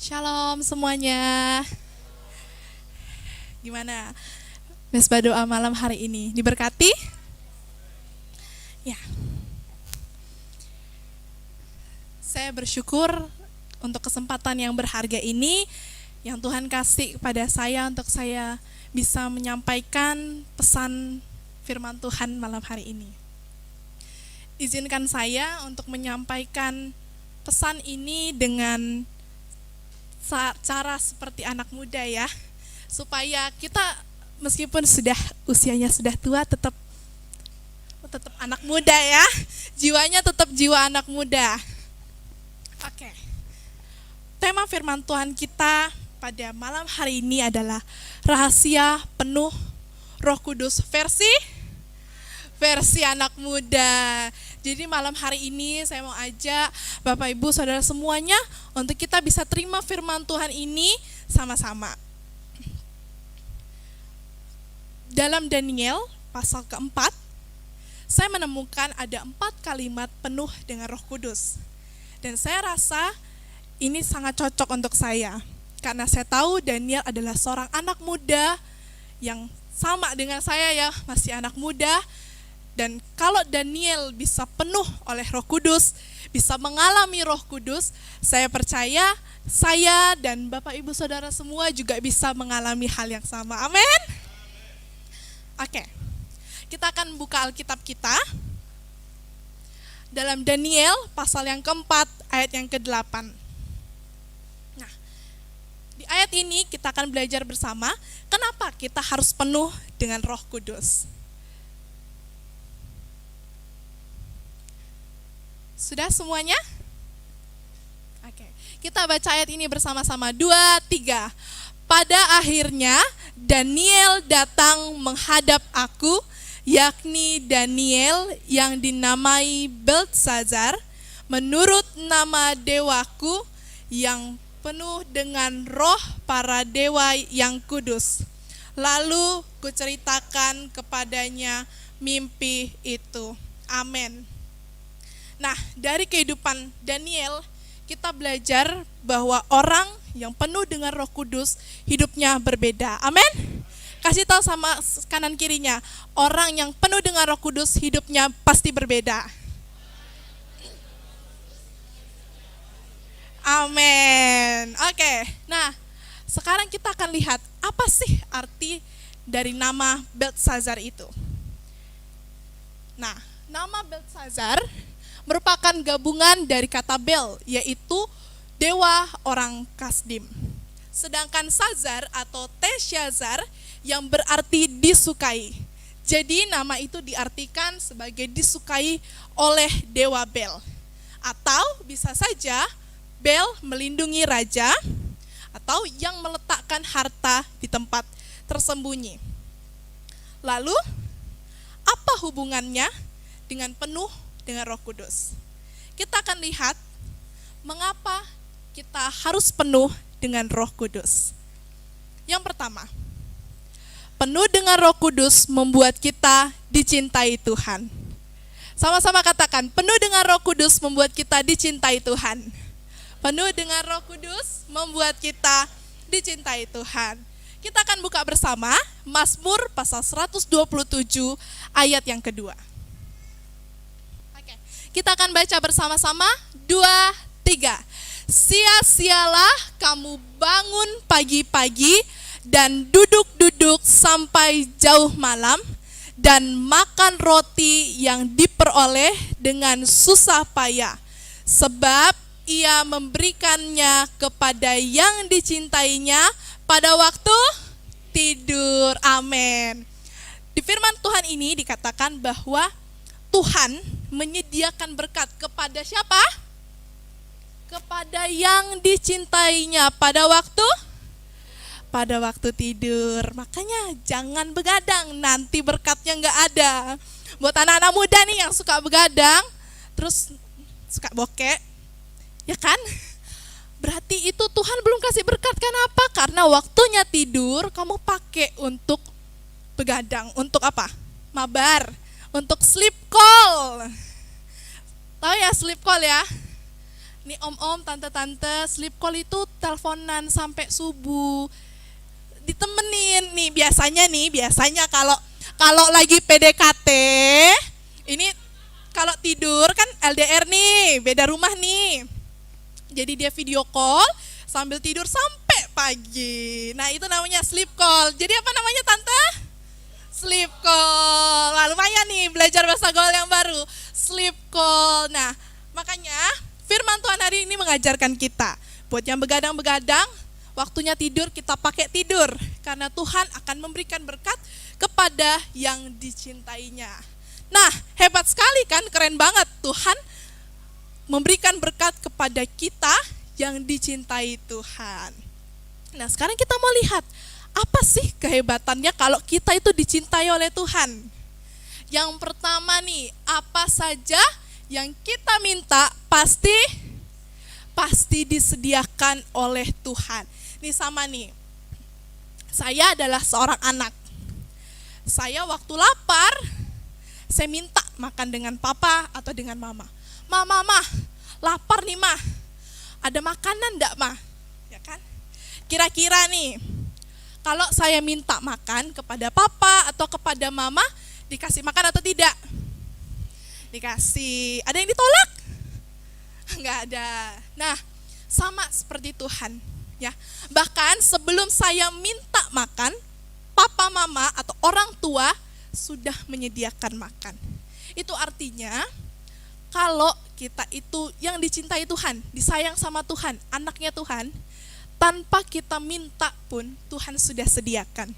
Shalom semuanya. Gimana mesbah doa malam hari ini? Diberkati? Ya. Saya bersyukur untuk kesempatan yang berharga ini yang Tuhan kasih kepada saya untuk saya bisa menyampaikan pesan firman Tuhan malam hari ini. Izinkan saya untuk menyampaikan pesan ini dengan cara seperti anak muda ya, supaya kita meskipun usianya sudah tua tetap anak muda ya, jiwanya tetap jiwa anak muda. Oke. Tema firman Tuhan kita pada malam hari ini adalah rahasia penuh Roh Kudus versi anak muda. Jadi malam hari ini saya mau ajak Bapak Ibu Saudara semuanya untuk kita bisa terima firman Tuhan ini sama-sama. Dalam Daniel pasal keempat, saya menemukan ada 4 kalimat penuh dengan Roh Kudus. Dan saya rasa ini sangat cocok untuk saya. Karena saya tahu Daniel adalah seorang anak muda yang sama dengan saya ya, masih anak muda. Dan kalau Daniel bisa penuh oleh Roh Kudus, bisa mengalami Roh Kudus, saya percaya saya dan Bapak Ibu Saudara semua juga bisa mengalami hal yang sama. Amin. Oke. Kita akan buka Alkitab kita dalam Daniel pasal yang keempat ayat yang ke-8. Nah, di ayat ini kita akan belajar bersama kenapa kita harus penuh dengan Roh Kudus. Sudah semuanya? Oke, kita baca ayat ini bersama-sama. 2, 3. Pada akhirnya Daniel datang menghadap aku, yakni Daniel yang dinamai Beltesazar, menurut nama dewaku yang penuh dengan roh para dewa yang kudus. Lalu kuceritakan kepadanya mimpi itu. Amin. Nah, dari kehidupan Daniel, kita belajar bahwa orang yang penuh dengan Roh Kudus, hidupnya berbeda. Amin. Kasih tahu sama kanan kirinya, orang yang penuh dengan Roh Kudus, hidupnya pasti berbeda. Amin. Oke, nah sekarang kita akan lihat apa sih arti dari nama Beltesazar itu. Nah, nama Beltesazar merupakan gabungan dari kata Bel, yaitu dewa orang Kasdim. Sedangkan Sazar atau Teshazar yang berarti disukai. Jadi nama itu diartikan sebagai disukai oleh dewa Bel. Atau bisa saja Bel melindungi raja atau yang meletakkan harta di tempat tersembunyi. Lalu, apa hubungannya dengan penuh dengan Roh Kudus? Kita akan lihat mengapa kita harus penuh dengan Roh Kudus. Yang pertama, penuh dengan Roh Kudus membuat kita dicintai Tuhan. Sama-sama katakan, penuh dengan Roh Kudus membuat kita dicintai Tuhan. Penuh dengan Roh Kudus membuat kita dicintai Tuhan. Kita akan buka bersama Mazmur pasal 127 ayat yang kedua. Kita akan baca bersama-sama, 2, 3. Sia-sialah kamu bangun pagi-pagi dan duduk-duduk sampai jauh malam dan makan roti yang diperoleh dengan susah payah. Sebab ia memberikannya kepada yang dicintainya pada waktu tidur. Amin. Di firman Tuhan ini dikatakan bahwa Tuhan menyediakan berkat kepada siapa? Kepada yang dicintainya pada waktu tidur. Makanya jangan begadang, nanti berkatnya nggak ada. Buat anak-anak muda nih yang suka begadang, terus suka bokek, ya kan? Berarti itu Tuhan belum kasih berkat. Kenapa? Karena waktunya tidur kamu pakai untuk begadang. Untuk apa? Mabar. Untuk sleep call. Tahu ya sleep call ya? Nih om-om, tante-tante, sleep call itu teleponan sampai subuh. Ditemenin biasanya kalau kalau lagi PDKT ini, kalau tidur kan LDR nih, beda rumah nih. Jadi dia video call sambil tidur sampai pagi. Nah, itu namanya sleep call. Jadi apa namanya tante? Sleep call. Wah, lumayan nih belajar bahasa gaul yang baru. Sleep call. Nah, makanya firman Tuhan hari ini mengajarkan kita, buat yang begadang-begadang, waktunya tidur kita pakai tidur. Karena Tuhan akan memberikan berkat kepada yang dicintainya. Nah, hebat sekali kan, keren banget. Tuhan memberikan berkat kepada kita yang dicintai Tuhan. Nah, sekarang kita mau lihat, apa sih kehebatannya kalau kita itu dicintai oleh Tuhan? Yang pertama nih, apa saja yang kita minta pasti disediakan oleh Tuhan. Ini sama nih, saya adalah seorang anak. Saya waktu lapar, saya minta makan dengan papa atau dengan mama. Mama, lapar nih mah, ada makanan enggak mah? Ya kan? Kira-kira nih, kalau saya minta makan kepada papa atau kepada mama, dikasih makan atau tidak? Dikasih. Ada yang ditolak? Enggak ada. Nah, sama seperti Tuhan, ya. Bahkan sebelum saya minta makan, papa, mama atau orang tua sudah menyediakan makan. Itu artinya kalau kita itu yang dicintai Tuhan, disayang sama Tuhan, anaknya Tuhan, tanpa kita minta pun Tuhan sudah sediakan.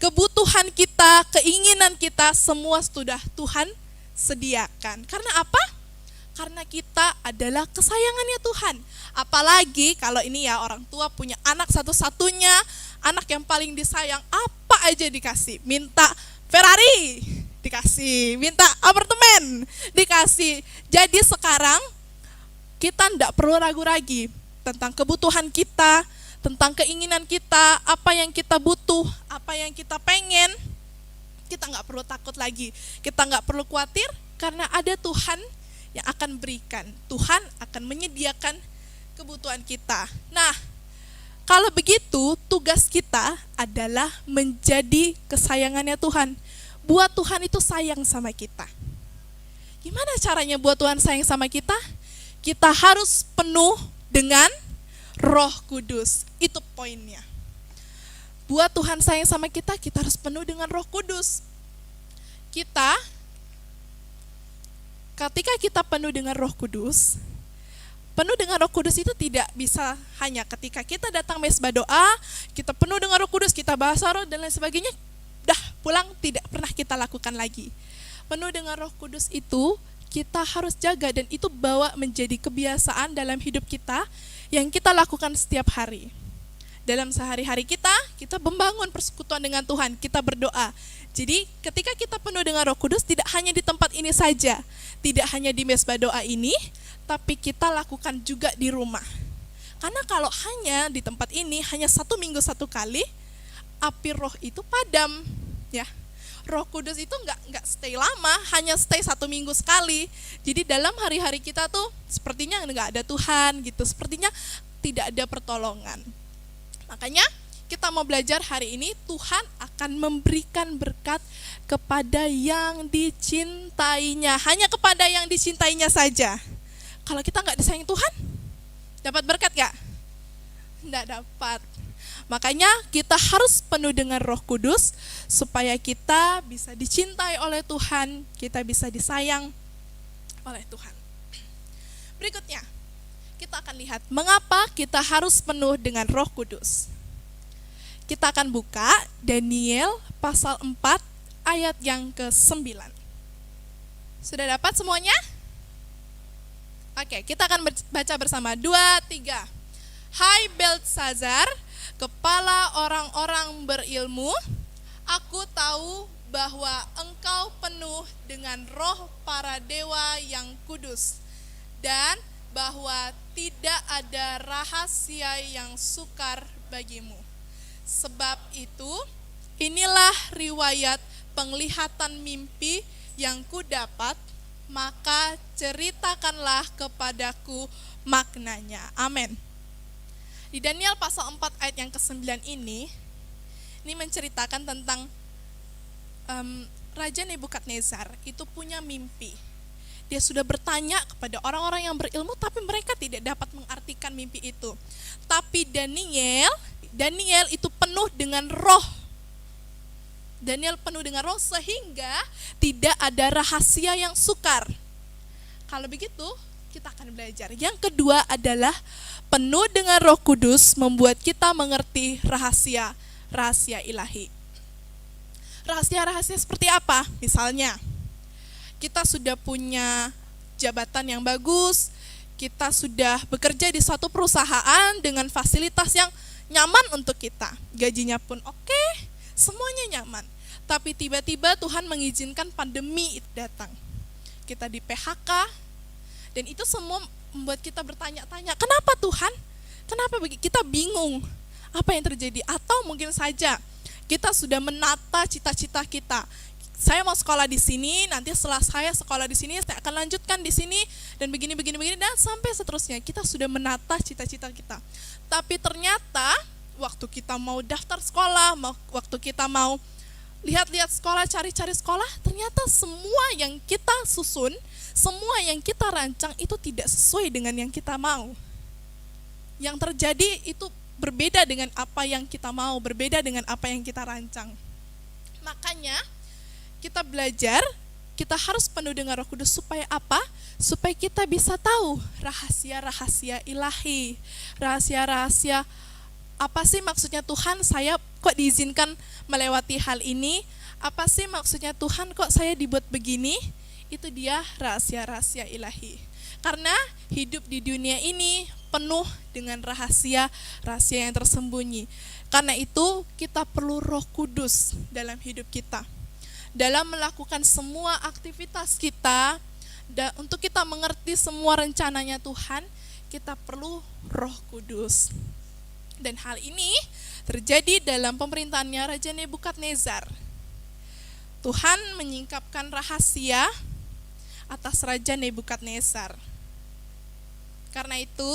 Kebutuhan kita, keinginan kita, semua sudah Tuhan sediakan. Karena apa? Karena kita adalah kesayangannya Tuhan. Apalagi kalau ini ya, orang tua punya anak satu-satunya, anak yang paling disayang, apa aja dikasih. Minta Ferrari, dikasih. Minta apartemen, dikasih. Jadi sekarang kita tidak perlu ragu lagi tentang kebutuhan kita, tentang keinginan kita, apa yang kita butuh, apa yang kita pengen. Kita nggak perlu takut lagi, kita nggak perlu khawatir, karena ada Tuhan yang akan berikan. Tuhan akan menyediakan kebutuhan kita. Nah, kalau begitu tugas kita adalah menjadi kesayangannya Tuhan. Buat Tuhan itu sayang sama kita. Gimana caranya buat Tuhan sayang sama kita? Kita harus penuh dengan Roh Kudus. Itu poinnya. Buat Tuhan sayang sama kita, kita harus penuh dengan Roh Kudus. Ketika kita penuh dengan Roh Kudus, penuh dengan Roh Kudus itu tidak bisa hanya ketika kita datang mesbah doa, kita penuh dengan Roh Kudus, kita bahasa roh dan lain sebagainya, dah pulang, tidak pernah kita lakukan lagi. Penuh dengan Roh Kudus itu kita harus jaga, dan itu bawa menjadi kebiasaan dalam hidup kita yang kita lakukan setiap hari. Dalam sehari-hari kita membangun persekutuan dengan Tuhan, kita berdoa. Jadi ketika kita penuh dengan Roh Kudus, tidak hanya di tempat ini saja, tidak hanya di mesbah doa ini, tapi kita lakukan juga di rumah. Karena kalau hanya di tempat ini, hanya 1 minggu 1 kali, api roh itu padam, ya. Roh Kudus itu nggak stay lama, hanya stay 1 minggu sekali. Jadi dalam hari-hari kita tuh sepertinya nggak ada Tuhan gitu, sepertinya tidak ada pertolongan. Makanya kita mau belajar hari ini, Tuhan akan memberikan berkat kepada yang dicintainya, hanya kepada yang dicintainya saja. Kalau kita nggak disayang Tuhan, dapat berkat nggak? Nggak dapat. Makanya kita harus penuh dengan Roh Kudus supaya kita bisa dicintai oleh Tuhan, kita bisa disayang oleh Tuhan. Berikutnya, kita akan lihat mengapa kita harus penuh dengan Roh Kudus. Kita akan buka Daniel pasal 4 ayat yang ke-9. Sudah dapat semuanya? Oke, kita akan baca bersama. 2, 3. Hai Beltsazar, kepala orang-orang berilmu, aku tahu bahwa engkau penuh dengan roh para dewa yang kudus, dan bahwa tidak ada rahasia yang sukar bagimu. Sebab itu, inilah riwayat penglihatan mimpi yang kudapat, maka ceritakanlah kepadaku maknanya. Amin. Di Daniel pasal 4 ayat yang ke-9 ini menceritakan tentang Raja Nebukadnezar itu punya mimpi. Dia sudah bertanya kepada orang-orang yang berilmu, tapi mereka tidak dapat mengartikan mimpi itu. Tapi Daniel itu penuh dengan roh. Daniel penuh dengan roh sehingga tidak ada rahasia yang sukar. Kalau begitu, kita akan belajar. Yang kedua adalah penuh dengan Roh Kudus membuat kita mengerti rahasia ilahi. Rahasia-rahasia seperti apa? Misalnya, kita sudah punya jabatan yang bagus, kita sudah bekerja di suatu perusahaan dengan fasilitas yang nyaman untuk kita. Gajinya pun oke, semuanya nyaman. Tapi tiba-tiba Tuhan mengizinkan pandemi itu datang. Kita di PHK, dan itu semua membuat kita bertanya-tanya, kenapa Tuhan? Kenapa kita bingung? Apa yang terjadi? Atau mungkin saja kita sudah menata cita-cita kita. Saya mau sekolah di sini, nanti setelah saya sekolah di sini, saya akan lanjutkan di sini, dan begini, dan sampai seterusnya. Kita sudah menata cita-cita kita. Tapi ternyata, waktu kita mau daftar sekolah, waktu kita mau lihat-lihat sekolah, cari-cari sekolah, ternyata semua yang kita susun, semua yang kita rancang itu tidak sesuai dengan yang kita mau. Yang terjadi itu berbeda dengan apa yang kita mau, berbeda dengan apa yang kita rancang. Makanya kita belajar, kita harus penuh dengan Roh Kudus supaya apa? Supaya kita bisa tahu rahasia-rahasia ilahi, rahasia-rahasia apa sih maksudnya Tuhan, saya kok diizinkan melewati hal ini? Apa sih maksudnya Tuhan, kok saya dibuat begini? Itu dia rahasia-rahasia ilahi. Karena hidup di dunia ini penuh dengan rahasia-rahasia yang tersembunyi. Karena itu kita perlu Roh Kudus dalam hidup kita. Dalam melakukan semua aktivitas kita, untuk kita mengerti semua rencananya Tuhan, kita perlu Roh Kudus. Dan hal ini terjadi dalam pemerintahannya Raja Nebukadnezar. Tuhan menyingkapkan rahasia atas Raja Nebukadnezar. Karena itu,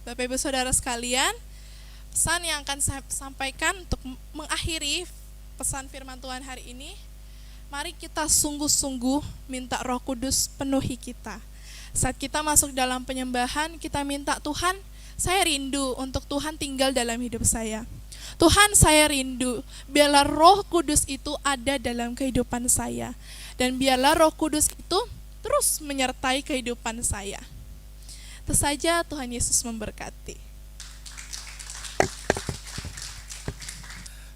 Bapak Ibu Saudara sekalian, pesan yang akan saya sampaikan untuk mengakhiri pesan firman Tuhan hari ini, mari kita sungguh-sungguh minta Roh Kudus penuhi kita. Saat kita masuk dalam penyembahan, kita minta, Tuhan, saya rindu untuk Tuhan tinggal dalam hidup saya. Tuhan, saya rindu, biarlah Roh Kudus itu ada dalam kehidupan saya. Dan biarlah Roh Kudus itu terus menyertai kehidupan saya. Itu saja, Tuhan Yesus memberkati.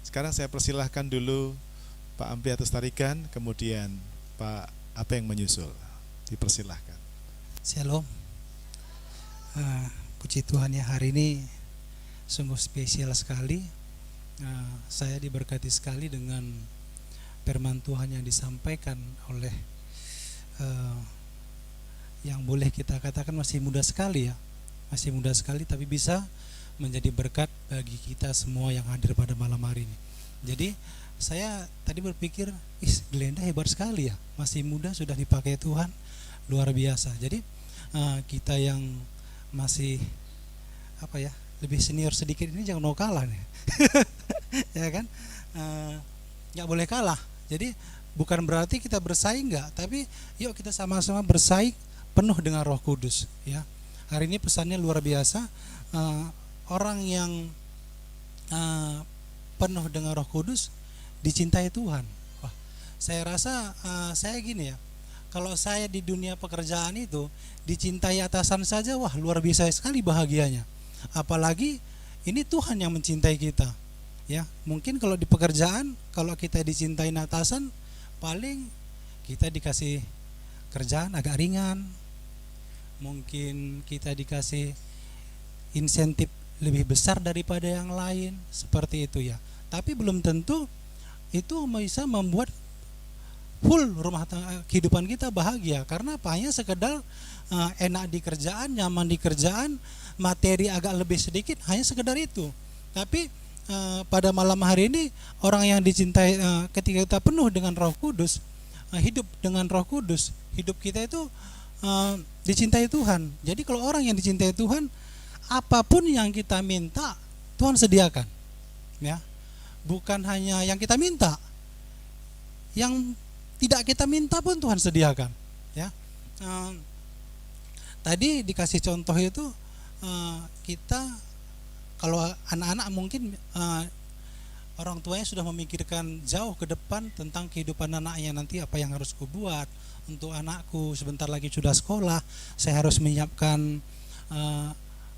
Sekarang saya persilahkan dulu Pak Ampli atas tarikan, kemudian Pak Apeng menyusul. Dipersilahkan. Shalom. Puji Tuhan ya, hari ini sungguh spesial sekali. Saya diberkati sekali dengan firman Tuhan yang disampaikan oleh yang boleh kita katakan masih muda sekali ya. Masih muda sekali tapi bisa menjadi berkat bagi kita semua yang hadir pada malam hari ini. Jadi saya tadi berpikir, Glenda hebat sekali ya, masih muda sudah dipakai Tuhan, luar biasa. Jadi kita yang masih lebih senior sedikit ini jangan mau kalah nih. Ya kan, nggak boleh kalah. Jadi bukan berarti kita bersaing, nggak, tapi yuk kita sama-sama bersaing penuh dengan Roh Kudus ya. Hari ini pesannya luar biasa. Orang yang penuh dengan Roh Kudus dicintai Tuhan. Wah, saya rasa saya gini ya, kalau saya di dunia pekerjaan itu dicintai atasan saja, wah luar biasa sekali bahagianya. Apalagi ini Tuhan yang mencintai kita. Ya, mungkin kalau di pekerjaan, kalau kita dicintai atasan, paling kita dikasih kerjaan agak ringan. Mungkin kita dikasih insentif lebih besar daripada yang lain, seperti itu ya. Tapi belum tentu itu bisa membuat full rumah tangga kehidupan kita bahagia. Karena apa? Hanya sekedar enak di kerjaan, nyaman di kerjaan, materi agak lebih sedikit, hanya sekedar itu. Tapi pada malam hari ini orang yang dicintai, ketika kita penuh dengan Roh Kudus, hidup dengan Roh Kudus, hidup kita itu dicintai Tuhan. Jadi kalau orang yang dicintai Tuhan, apapun yang kita minta Tuhan sediakan, ya. Bukan hanya yang kita minta, yang tidak kita minta pun Tuhan sediakan, ya. Tadi dikasih contoh itu, kita kalau anak-anak mungkin orang tuanya sudah memikirkan jauh ke depan tentang kehidupan anaknya, nanti apa yang harus kubuat untuk anakku, sebentar lagi sudah sekolah, saya harus menyiapkan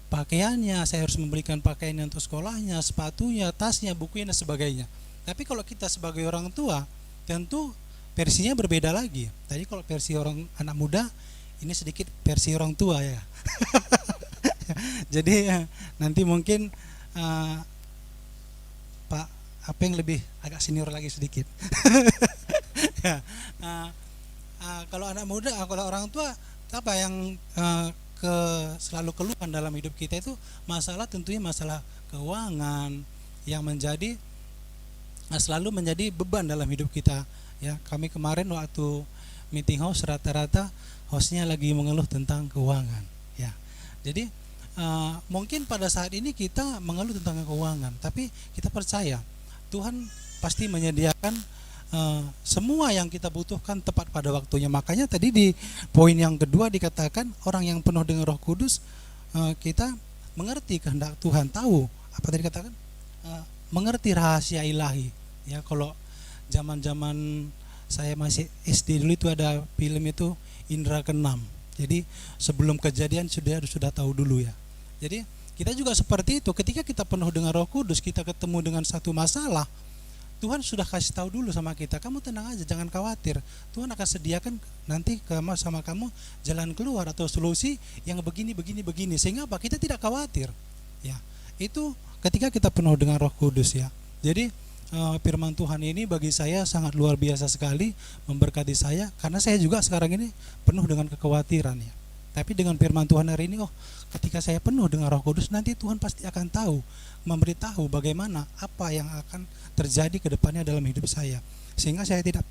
pakaiannya, saya harus memberikan pakaiannya untuk sekolahnya, sepatunya, tasnya, bukunya dan sebagainya. Tapi kalau kita sebagai orang tua, tentu versinya berbeda lagi. Tadi kalau versi orang anak muda, ini sedikit versi orang tua ya. Jadi nanti mungkin Pak apa yang lebih agak senior lagi sedikit. Ya, kalau anak muda, kalau orang tua, apa yang selalu keluhan dalam hidup kita itu masalah, tentunya masalah keuangan yang menjadi selalu menjadi beban dalam hidup kita. Ya, kami kemarin waktu meeting house rata-rata hostnya lagi mengeluh tentang keuangan. Ya, jadi mungkin pada saat ini kita mengeluh tentang keuangan, tapi kita percaya Tuhan pasti menyediakan semua yang kita butuhkan tepat pada waktunya. Makanya tadi di poin yang kedua dikatakan orang yang penuh dengan Roh Kudus, kita mengerti kehendak Tuhan, tahu apa tadi dikatakan, mengerti rahasia ilahi. Ya, kalau zaman-zaman saya masih SD dulu itu ada film itu Indra Keenam. Jadi sebelum kejadian sudah tahu dulu ya. Jadi kita juga seperti itu, ketika kita penuh dengan Roh Kudus, kita ketemu dengan satu masalah, Tuhan sudah kasih tahu dulu sama kita, kamu tenang aja, jangan khawatir. Tuhan akan sediakan nanti sama kamu jalan keluar atau solusi yang begini, sehingga apa? Kita tidak khawatir. Ya, itu ketika kita penuh dengan Roh Kudus ya. Jadi firman Tuhan ini bagi saya sangat luar biasa sekali, memberkati saya, karena saya juga sekarang ini penuh dengan kekhawatiran ya. Tapi dengan firman Tuhan hari ini, ketika saya penuh dengan Roh Kudus, nanti Tuhan pasti akan tahu, memberitahu bagaimana apa yang akan terjadi ke depannya dalam hidup saya, sehingga saya tidak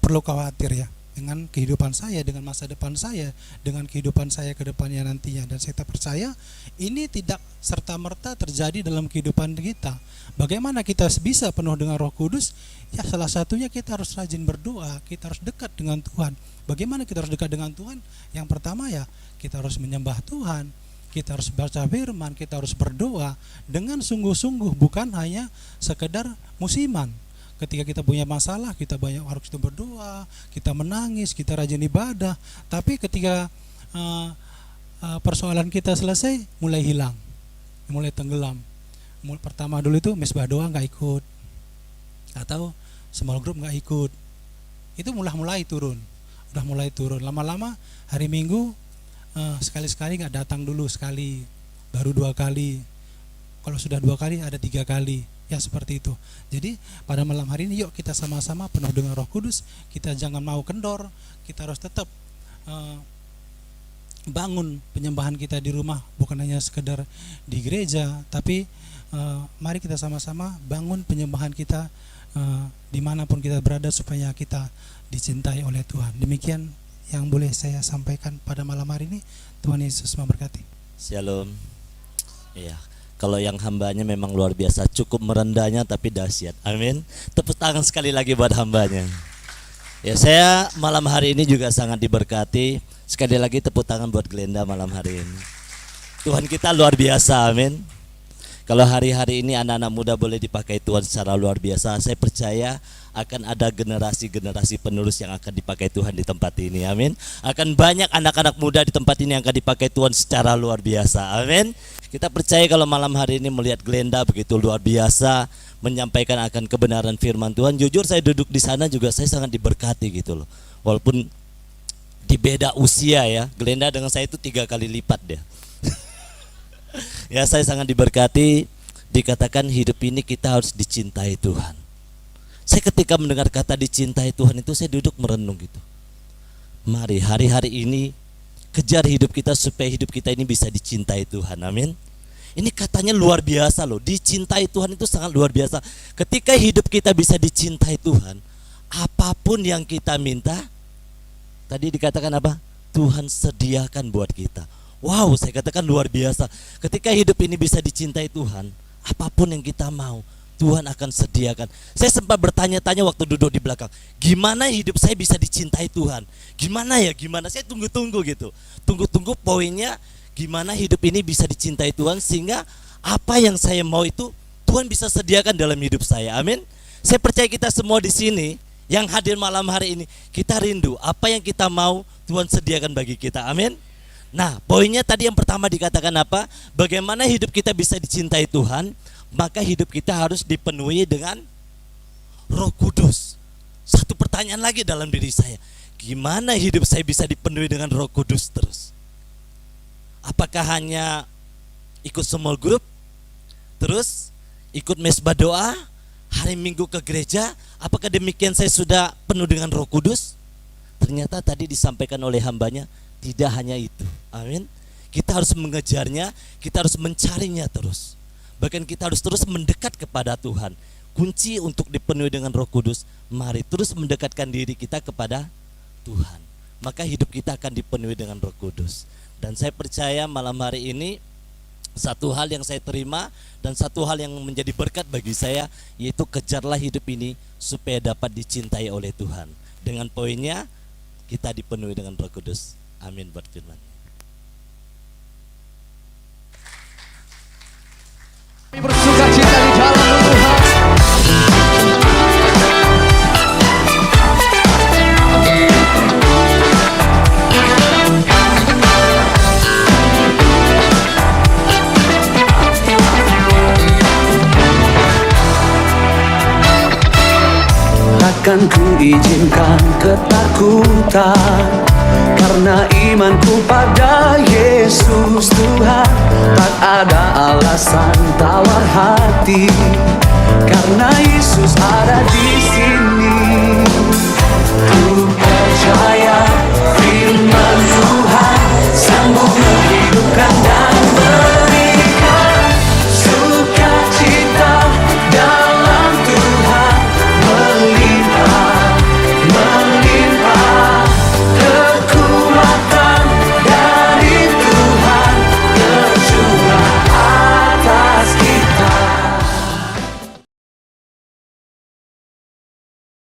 perlu khawatir ya dengan kehidupan saya, dengan masa depan saya, dengan kehidupan saya ke depannya nantinya. Dan saya percaya ini tidak serta-merta terjadi dalam kehidupan kita. Bagaimana kita bisa penuh dengan Roh Kudus? Ya, salah satunya kita harus rajin berdoa, kita harus dekat dengan Tuhan. Bagaimana kita harus dekat dengan Tuhan? Yang pertama ya, kita harus menyembah Tuhan, kita harus baca firman, kita harus berdoa dengan sungguh-sungguh, bukan hanya sekedar musiman. Ketika kita punya masalah, kita banyak harus kita berdoa, kita menangis, kita rajin ibadah. Tapi ketika persoalan kita selesai, mulai hilang, mulai tenggelam. Pertama dulu itu mesbah doa nggak ikut, atau small group nggak ikut. Itu mulai turun, udah mulai turun. Lama-lama hari Minggu sekali-sekali nggak datang dulu sekali, baru 2 kali. Kalau sudah 2 kali ada 3 kali. Ya seperti itu. Jadi pada malam hari ini yuk kita sama-sama penuh dengan Roh Kudus. Kita jangan mau kendor. Kita harus tetap bangun penyembahan kita di rumah, bukan hanya sekedar di gereja, tapi mari kita sama-sama bangun penyembahan kita dimanapun kita berada, supaya kita dicintai oleh Tuhan. Demikian yang boleh saya sampaikan pada malam hari ini. Tuhan Yesus memberkati. Shalom. Iya. Kalau yang hambanya memang luar biasa, cukup merendahnya tapi dahsyat. Amin. Tepuk tangan sekali lagi buat hambanya. Ya, saya malam hari ini juga sangat diberkati. Sekali lagi tepuk tangan buat Glenda malam hari ini. Tuhan kita luar biasa, amin. Kalau hari-hari ini anak-anak muda boleh dipakai Tuhan secara luar biasa, saya percaya akan ada generasi-generasi penerus yang akan dipakai Tuhan di tempat ini, amin. Akan banyak anak-anak muda di tempat ini yang akan dipakai Tuhan secara luar biasa, amin. Kita percaya kalau malam hari ini melihat Glenda begitu luar biasa menyampaikan akan kebenaran firman Tuhan. Jujur saya duduk di sana juga saya sangat diberkati gitu loh. Walaupun di beda usia ya, Glenda dengan saya itu 3 kali lipat deh. Ya, saya sangat diberkati. Dikatakan hidup ini kita harus dicintai Tuhan. Saya ketika mendengar kata dicintai Tuhan itu saya duduk merenung gitu. Mari hari-hari ini kejar hidup kita supaya hidup kita ini bisa dicintai Tuhan, amin. Ini katanya luar biasa loh, dicintai Tuhan itu sangat luar biasa. Ketika hidup kita bisa dicintai Tuhan, apapun yang kita minta Tadi dikatakan apa? Tuhan sediakan buat kita. Wow, saya katakan luar biasa. Ketika hidup ini bisa dicintai Tuhan, apapun yang kita mau, Tuhan akan sediakan. Saya sempat bertanya-tanya waktu duduk di belakang, gimana hidup saya bisa dicintai Tuhan? Gimana ya, gimana? Saya tunggu-tunggu gitu. Tunggu-tunggu poinnya, gimana hidup ini bisa dicintai Tuhan sehingga apa yang saya mau itu Tuhan bisa sediakan dalam hidup saya. Amin. Saya percaya kita semua di sini yang hadir malam hari ini, kita rindu apa yang kita mau Tuhan sediakan bagi kita. Amin. Nah, poinnya tadi yang pertama dikatakan apa? Bagaimana hidup kita bisa dicintai Tuhan? Maka hidup kita harus dipenuhi dengan Roh Kudus. Satu pertanyaan lagi dalam diri saya, gimana hidup saya bisa dipenuhi dengan Roh Kudus terus? Apakah hanya ikut small group, terus ikut mesbah doa, hari Minggu ke gereja? Apakah demikian saya sudah penuh dengan Roh Kudus? Ternyata tadi disampaikan oleh hambanya, tidak hanya itu. Amin. Kita harus mengejarnya, kita harus mencarinya terus. Bahkan kita harus terus mendekat kepada Tuhan. Kunci untuk dipenuhi dengan Roh Kudus, mari terus mendekatkan diri kita kepada Tuhan. Maka hidup kita akan dipenuhi dengan Roh Kudus. Dan saya percaya malam hari ini satu hal yang saya terima dan satu hal yang menjadi berkat bagi saya, yaitu kejarlah hidup ini supaya dapat dicintai oleh Tuhan. Dengan poinnya, kita dipenuhi dengan Roh Kudus. Amin buat firman. Bersuka cita di dalam Tuhan. Takkan ku izinkan ketakutan, karena imanku pada Yesus Tuhan. Tak ada alasan tawar hati, karena Yesus ada di sini.